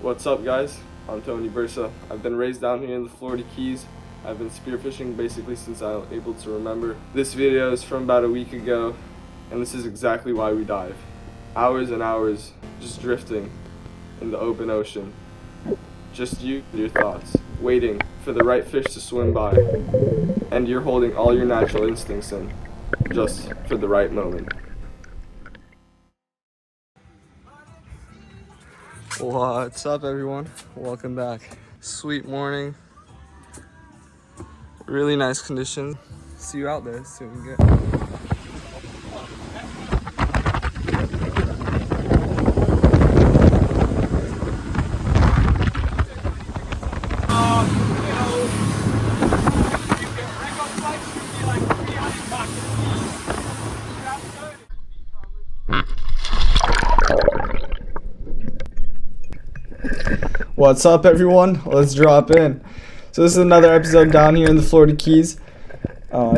What's up, guys? I'm Tony Bursa. I've been raised down here in the Florida Keys. I've been spearfishing basically since I'm able to remember. This video is from about a week ago, and this is exactly why we dive. Hours and hours just drifting in the open ocean. Just you and your thoughts, waiting for the right fish to swim by, and you're holding all your natural instincts in, just for the right moment. What's up, everyone? Welcome back. Sweet morning. Really nice conditions. See you out there. See what we get. What's up, everyone? Let's drop in. So this is another episode down here in the Florida Keys.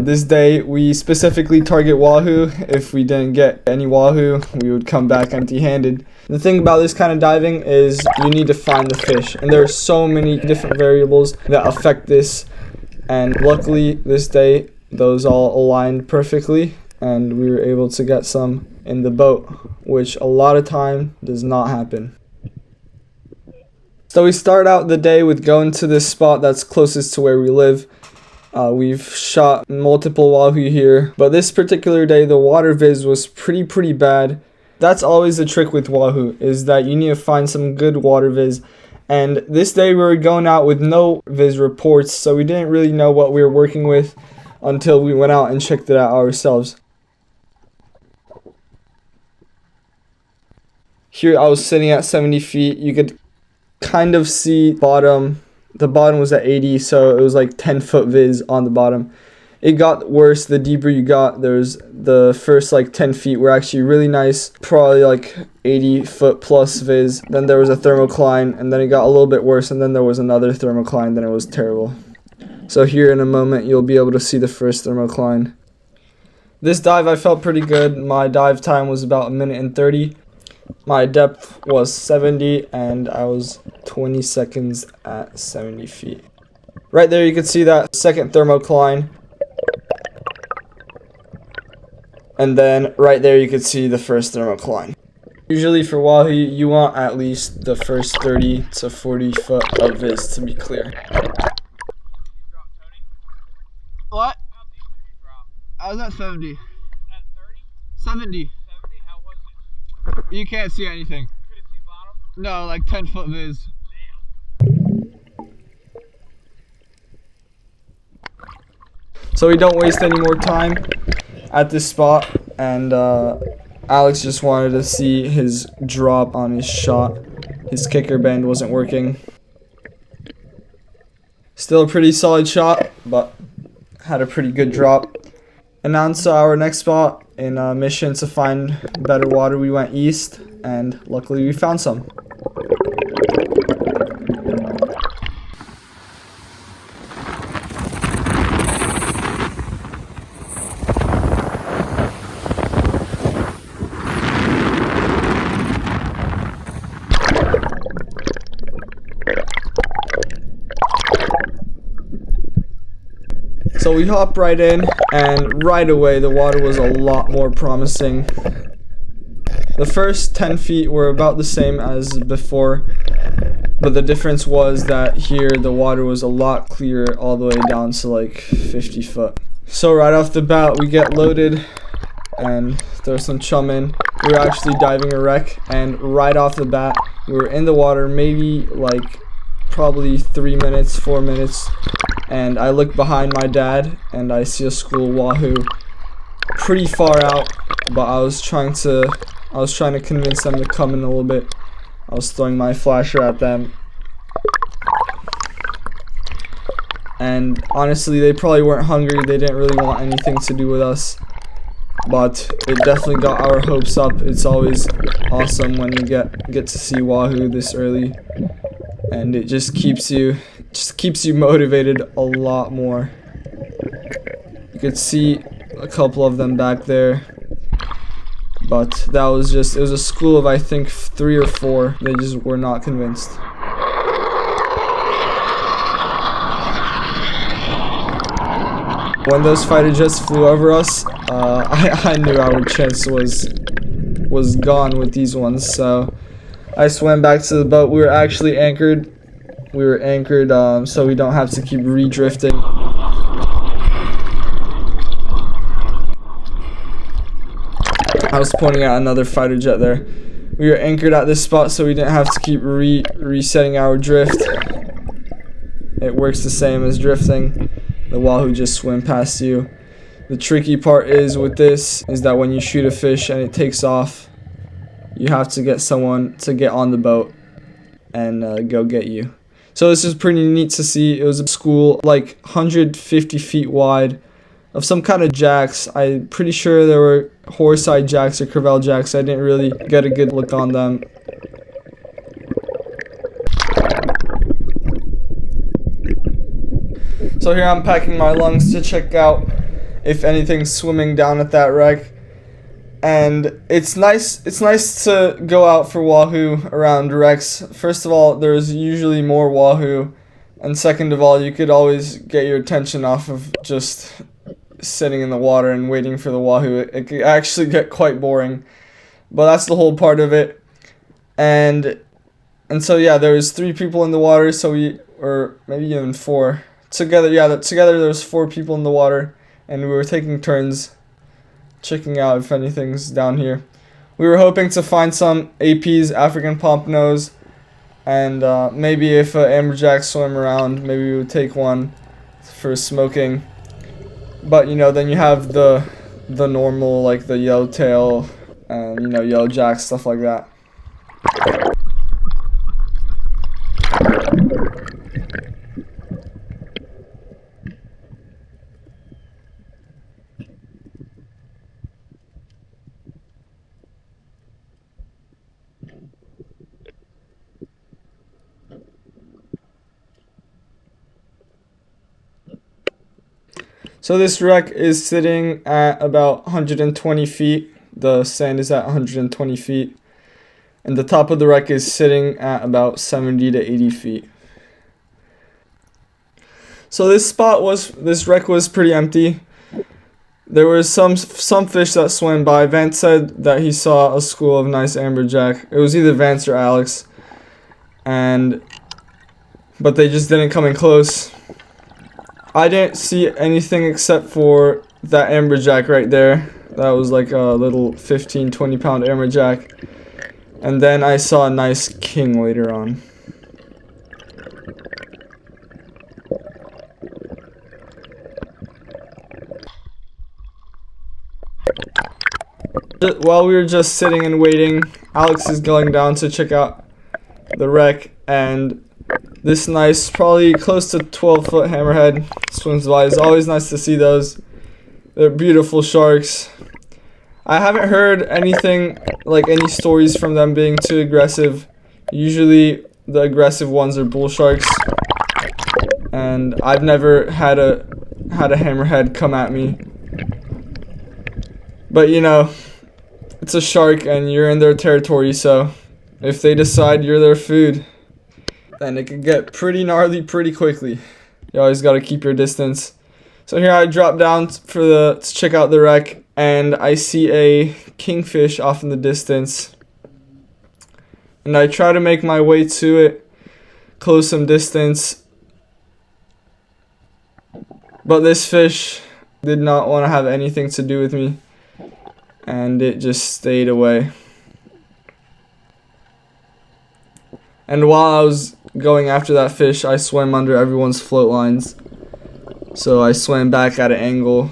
This day we specifically target wahoo. If we didn't get any wahoo, we would come back empty-handed. The thing about this kind of diving is you need to find the fish, and there are so many different variables that affect this, and luckily this day those all aligned perfectly and we were able to get some in the boat, which a lot of time does not happen. So we start out the day with going to this spot that's closest to where we live. We've shot multiple wahoo here, but this particular day the water viz was pretty bad. That's always the trick with wahoo, is that you need to find some good water viz. And this day we were going out with no viz reports, so we didn't really know what we were working with until we went out and checked it out ourselves. Here I was sitting at 70 feet. You could kind of see bottom. The bottom was at 80, so it was like 10-foot viz on the bottom. It got worse the deeper you got. There's the first like 10 feet were actually really nice, probably like 80-foot plus viz. Then there was a thermocline, and then it got a little bit worse, and then there was another thermocline, then it was terrible. So here in a moment you'll be able to see the first thermocline. This dive I felt pretty good. My dive time was about 1:30. My depth was 70 and I was 20 seconds at 70 feet. Right there you can see that second thermocline. And then right there you can see the first thermocline. Usually for wahoo you want at least the first 30 to 40 foot of viz to be clear. What? I was at 70. At 30? 70. 70? How was it? You can't see anything. Couldn't see bottom? No, like 10-foot viz. So we don't waste any more time at this spot, and Alex just wanted to see his drop on his shot. His kicker bend wasn't working. Still a pretty solid shot, but had a pretty good drop. And on to our next spot. In a mission to find better water, we went east, and luckily we found some. So we hop right in, and right away the water was a lot more promising. The first 10 feet were about the same as before, but the difference was that here the water was a lot clearer all the way down to like 50 foot. So right off the bat we get loaded and throw some chum in. We were actually diving a wreck, and right off the bat we were in the water maybe like probably 3 minutes, 4 minutes. And I look behind my dad and I see a school wahoo pretty far out, but I was trying to convince them to come in a little bit. I was throwing my flasher at them, and honestly they probably weren't hungry. They didn't really want anything to do with us, but it definitely got our hopes up. It's always awesome when you get to see wahoo this early, and it just keeps you motivated a lot more. You could see a couple of them back there, but that was just, it was a school of I think 3 or 4. They just were not convinced. When those fighter jets flew over us, I knew our chance was gone with these ones. So I swam back to the boat. We were actually anchored. We were anchored so we don't have to keep re-drifting. I was pointing out another fighter jet there. We were anchored at this spot so we didn't have to keep resetting our drift. It works the same as drifting. The Wahoo just swim past you. The tricky part is with this is that when you shoot a fish and it takes off, you have to get someone to get on the boat and go get you. So this is pretty neat to see. It was a school like 150 feet wide of some kind of jacks. I'm pretty sure there were horseye jacks or crevalle jacks. I didn't really get a good look on them. So here I'm packing my lungs to check out if anything's swimming down at that wreck. And it's nice to go out for wahoo around wrecks. First of all, there's usually more wahoo, and second of all, you could always get your attention off of just sitting in the water and waiting for the wahoo. It could actually get quite boring, but that's the whole part of it. And so yeah, there was 3 people in the water, or maybe even 4 together. Yeah, together there was 4 people in the water, and we were taking turns checking out if anything's down here. We were hoping to find some APs, African pompanoes, and maybe if an amberjack swam around, maybe we would take one for smoking. But you know, then you have the normal, like the yellowtail and you know, yellow jack, stuff like that. So this wreck is sitting at about 120 feet. The sand is at 120 feet. And the top of the wreck is sitting at about 70 to 80 feet. So this wreck was pretty empty. There was some fish that swam by. Vance said that he saw a school of nice amberjack. It was either Vance or Alex. But they just didn't come in close. I didn't see anything except for that amberjack right there. That was like a little 15-20 pound amberjack. And then I saw a nice king later on. While we were just sitting and waiting, Alex is going down to check out the wreck, and this nice, probably close to 12-foot hammerhead swims by. It's always nice to see those. They're beautiful sharks. I haven't heard anything, like any stories from them being too aggressive. Usually the aggressive ones are bull sharks, and I've never had a hammerhead come at me. But you know, it's a shark and you're in their territory, so if they decide you're their food, then it can get pretty gnarly pretty quickly. You always gotta keep your distance. So here I drop down to check out the wreck, and I see a kingfish off in the distance. And I try to make my way to it, close some distance. But this fish did not want to have anything to do with me, and it just stayed away. And while I was going after that fish, I swam under everyone's float lines. So I swam back at an angle.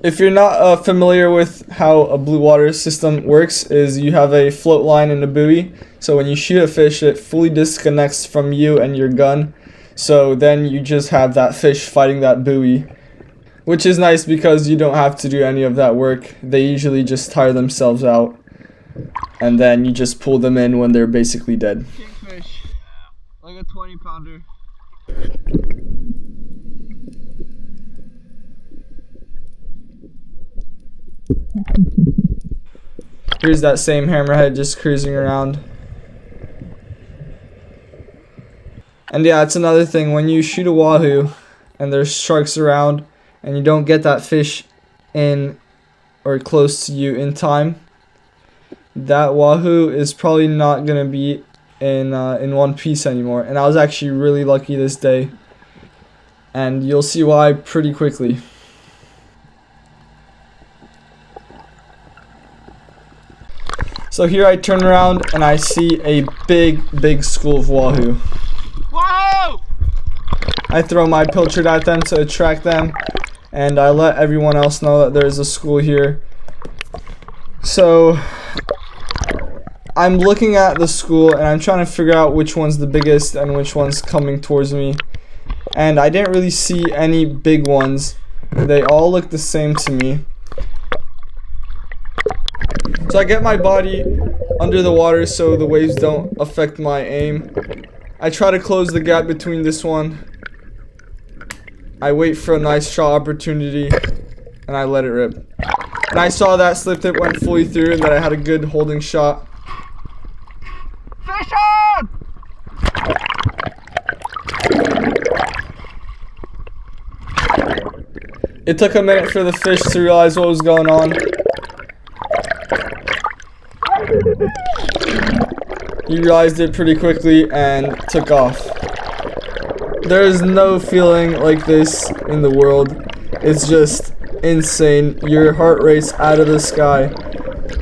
If you're not familiar with how a blue water system works, is you have a float line and a buoy. So when you shoot a fish, it fully disconnects from you and your gun. So then you just have that fish fighting that buoy, which is nice because you don't have to do any of that work. They usually just tire themselves out, and then you just pull them in when they're basically dead. Kingfish. Like a 20-pounder. Here's that same hammerhead just cruising around. And yeah, it's another thing, when you shoot a wahoo and there's sharks around and you don't get that fish in or close to you in time, that wahoo is probably not gonna be in one piece anymore. And I was actually really lucky this day, and you'll see why pretty quickly. So here I turn around and I see a big school of wahoo. Whoa! I throw my pilchard at them to attract them, and I let everyone else know that there's a school here. So I'm looking at the school and I'm trying to figure out which one's the biggest and which one's coming towards me. And I didn't really see any big ones. They all look the same to me. So I get my body under the water so the waves don't affect my aim. I try to close the gap between this one. I wait for a nice shot opportunity and I let it rip. And I saw that slip tip went fully through and that I had a good holding shot. Fish on! It took a minute for the fish to realize what was going on. He realized it pretty quickly and took off. There is no feeling like this in the world. It's just insane. Your heart rate's out of the sky,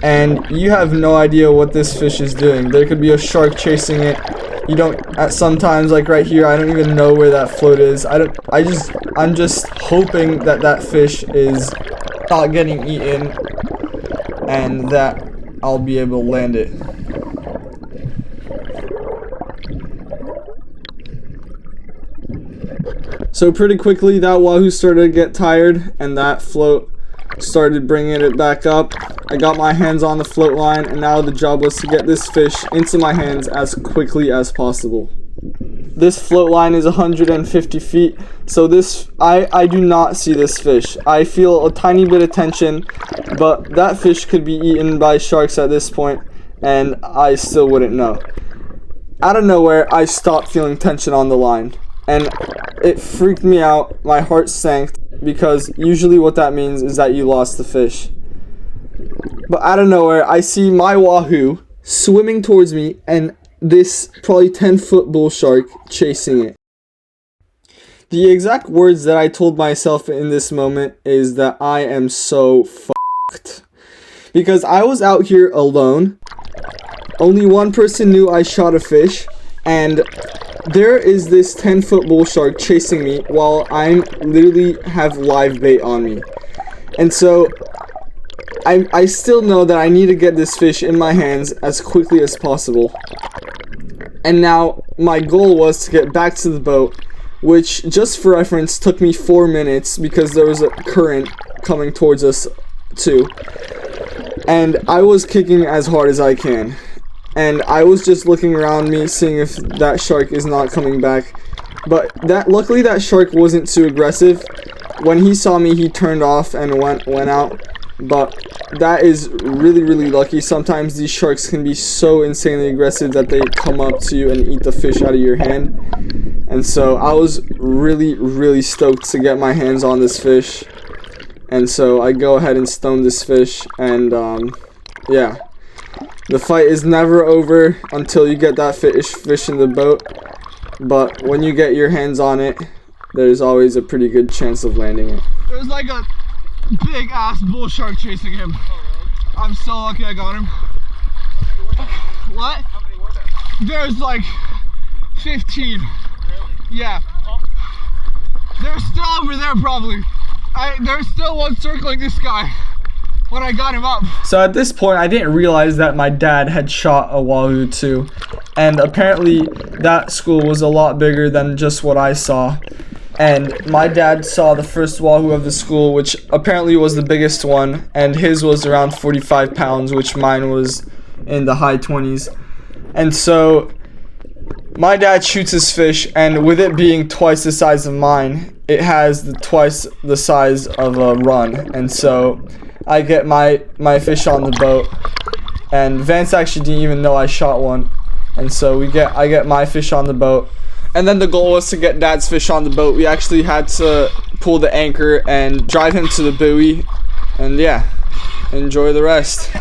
and you have no idea what this fish is doing. There could be a shark chasing it. You don't. At sometimes, like right here, I don't even know where that float is. I'm just hoping that that fish is not getting eaten, and that I'll be able to land it. So pretty quickly that wahoo started to get tired and that float started bringing it back up. I got my hands on the float line, and now the job was to get this fish into my hands as quickly as possible. This float line is 150 feet, so I do not see this fish. I feel a tiny bit of tension, but that fish could be eaten by sharks at this point, and I still wouldn't know. Out of nowhere, I stopped feeling tension on the line, and it freaked me out. My heart sank, because usually what that means is that you lost the fish. But out of nowhere, I see my wahoo swimming towards me and this probably 10-foot bull shark chasing it. The exact words that I told myself in this moment is that I am so fucked. Because I was out here alone. Only one person knew I shot a fish, and there is this 10-foot bull shark chasing me while I literally have live bait on me. And so I still know that I need to get this fish in my hands as quickly as possible. And now my goal was to get back to the boat, which, just for reference, took me 4 minutes because there was a current coming towards us too. And I was kicking as hard as I can. And I was just looking around me, seeing if that shark is not coming back. But luckily that shark wasn't too aggressive. When he saw me, he turned off and went out. But that is really lucky. Sometimes these sharks can be so insanely aggressive that they come up to you and eat the fish out of your hand. And so I was really stoked to get my hands on this fish. And so I go ahead and stone this fish, and yeah. The fight is never over until you get that fish in the boat, but when you get your hands on it, there's always a pretty good chance of landing it. There's like a big ass bull shark chasing him. I'm so lucky I got him. What? How many were there? There's like 15. Really? Yeah. Oh. They're still over there probably. There's still one circling this guy when I got him up. So at this point, I didn't realize that my dad had shot a wahoo too. And apparently that school was a lot bigger than just what I saw. And my dad saw the first wahoo of the school, which apparently was the biggest one. And his was around 45 pounds, which mine was in the high 20s. And so my dad shoots his fish, and with it being twice the size of mine, it has twice the size of a run. And so I get my fish on the boat, and Vance actually didn't even know I shot one. And so I get my fish on the boat, and then the goal was to get Dad's fish on the boat. We actually had to pull the anchor and drive him to the buoy, and yeah, enjoy the rest.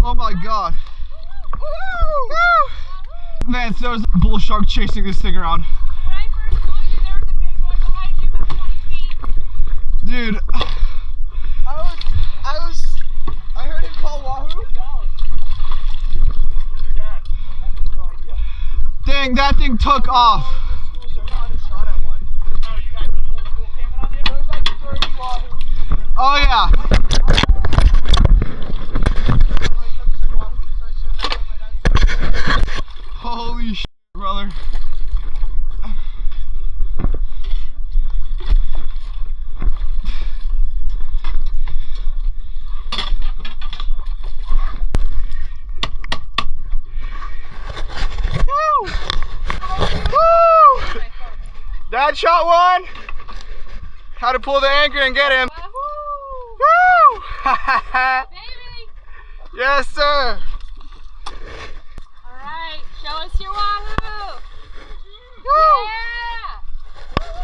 Oh my god. Man, there was a bull shark chasing this thing around. When I first saw you, there was a big one behind you about 20 feet. Dude, I heard him call Wahoo. Dang, that thing took off. Oh yeah. Holy shit, brother. Dad shot one. How to pull the anchor and get him. Wahoo! Woo! Baby! Yes, sir. Alright, show us your wahoo! Woo!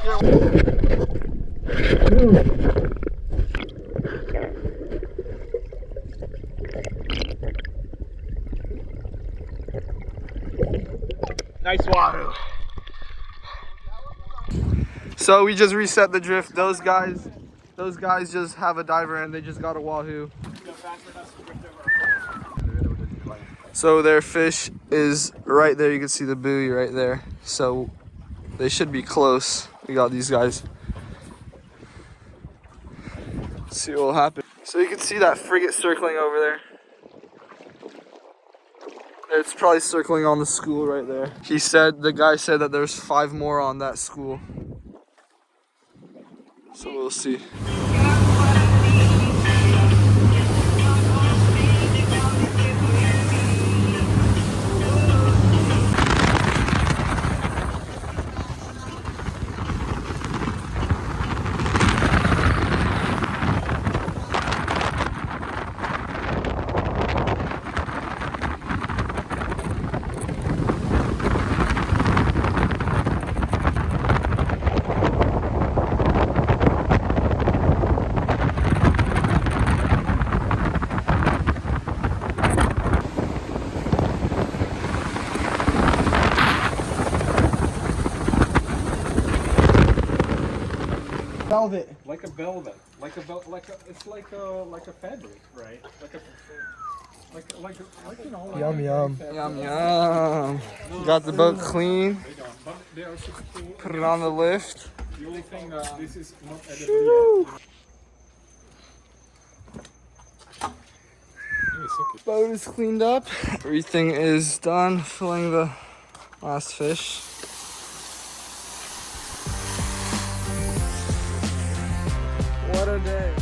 Yeah! Nice wahoo. So we just reset the drift. Those guys just have a diver and they just got a wahoo. So their fish is right there. You can see the buoy right there. So they should be close. We got these guys. Let's see what will happen. So you can see that frigate circling over there. It's probably circling on the school right there. The guy said that there's 5 more on that school. So we'll see. Velvet. Like a velvet, it's like a fabric, right? Like you know. Like Yum yum. Yum yum. Got the boat clean. But they are super cool. Put it on the lift. The only thing this is not edited yet. Boat is cleaned up. Everything is done. Filling the last fish. What a day.